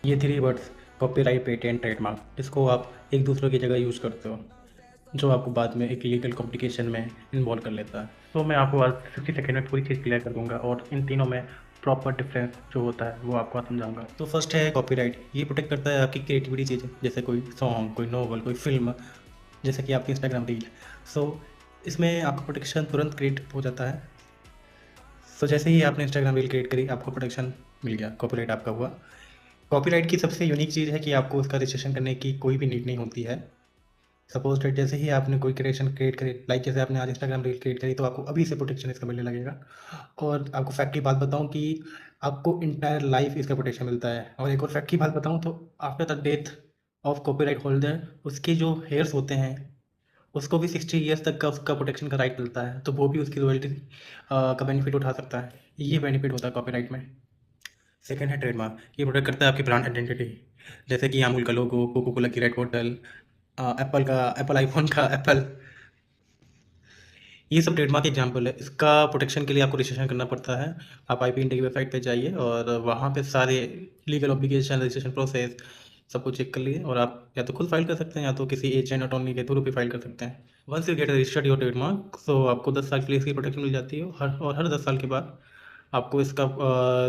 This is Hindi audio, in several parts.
ये three words copyright, patent, trademark, इसको आप एक दूसरे की जगह यूज़ करते हो, जो आपको बाद में एक लीगल कॉम्प्लिकेशन में इन्वॉल्व कर लेता है। तो मैं आपको आज 60 सेकंड में पूरी चीज़ क्लियर कर दूंगा और इन तीनों में प्रॉपर डिफरेंस जो होता है वो आपको समझाऊंगा। तो फर्स्ट है कॉपीराइट। ये प्रोटेक्ट करता है आपकी क्रिएटिविटी चीज़ें, जैसे कोई सॉन्ग, कोई नॉवल, कोई फिल्म, जैसे कि आपकी इंस्टाग्राम रील। सो इसमें आपका प्रोटेक्शन तुरंत क्रिएट हो जाता है। सो जैसे ही आपने इंस्टाग्राम रील क्रिएट करी, आपको प्रोटेक्शन मिल गया, कॉपीराइट आपका हुआ। कॉपीराइट की सबसे यूनिक चीज़ है कि आपको उसका रजिस्ट्रेशन करने की कोई भी नीड नहीं होती है। सपोज डेट जैसे ही आपने कोई क्रिएशन क्रिएट करी, लाइक जैसे आपने आज इंस्टाग्राम रील क्रिएट करी, तो आपको अभी से प्रोटेक्शन इसका मिलने लगेगा। और आपको फैक्ट की बात बताऊं कि आपको इंटायर लाइफ इसका प्रोटेक्शन मिलता है। और एक और फैक्ट की बात बताऊं तो after the death of copyright holder, उसके जो हेयर्स होते हैं उसको भी 60 ईयर्स तक का उसका प्रोटेक्शन का राइट मिलता है, तो वो भी उसकी रॉयल्टी का बेनिफिट उठा सकता है। ये बेनिफिट होता है कॉपीराइट में। सेकंड है ट्रेडमार्क। ये प्रोटेक्ट करता है आपकी ब्रांड आइडेंटिटी, जैसे कि अमूल का लोगो, कोको कोला की रेड बोतल, एप्पल आईफोन का एप्पल, ये सब ट्रेडमार्क एग्जाम्पल है। इसका प्रोटेक्शन के लिए आपको रजिस्ट्रेशन करना पड़ता है। आप आईपी इंडिया की वेबसाइट पे जाइए और वहाँ पे सारे लीगल ऑब्लिगेशन, रजिस्ट्रेशन प्रोसेस सब कुछ चेक कर लिए, और आप या तो खुद फाइल कर सकते हैं या तो किसी एजेंट अटॉर्नी के थ्रू भी फाइल कर सकते हैं। Once you get registered your trademark, so आपको 10 साल के लिए इसकी प्रोटेक्शन मिल जाती है। हर 10 साल के बाद आपको इसका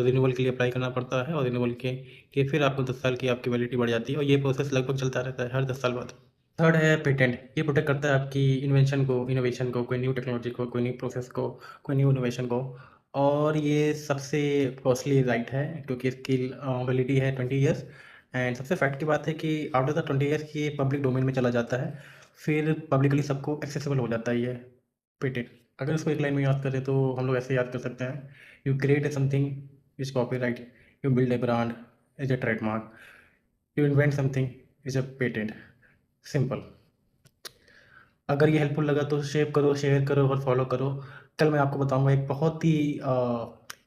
रिन्यूअल के लिए अप्लाई करना पड़ता है, और रिन्यूअल के लिए फिर आपको 10 साल की आपकी वैलिडिटी बढ़ जाती है, और ये प्रोसेस लगभग चलता रहता है हर 10 साल बाद। थर्ड है पेटेंट। ये प्रोटेक्ट करता है आपकी इन्वेंशन को, इनोवेशन को, कोई न्यू टेक्नोलॉजी को, कोई न्यू प्रोसेस को, कोई न्यू इनोवेशन को। और ये सबसे कॉस्टली राइट है, क्योंकि इसकी वैलिडिटी है 20 ईयर्स। एंड सबसे फैक्ट की बात है कि आफ्टर द 20 ईयर्स ये पब्लिक डोमेन में चला जाता है, फिर पब्लिकली सबको एक्सेसिबल हो जाता है ये पेटेंट। अगर इसको एक लाइन में याद करें तो हम लोग ऐसे याद कर सकते हैं: you create something is copyright, you build a brand is a trademark, you invent something is a patent. Simple. अगर ये हेल्पफुल लगा तो शेयर करो, और फॉलो करो। कल मैं आपको बताऊंगा एक बहुत ही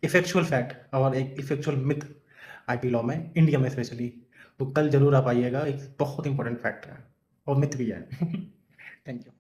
इफेक्चुअल फैक्ट और एक इफेक्चुअल मिथ आईपी लॉ में, इंडिया में स्पेशली। तो कल जरूर आप आइएगा, एक बहुत इंपॉर्टेंट फैक्ट है और मिथ भी है। Thank you.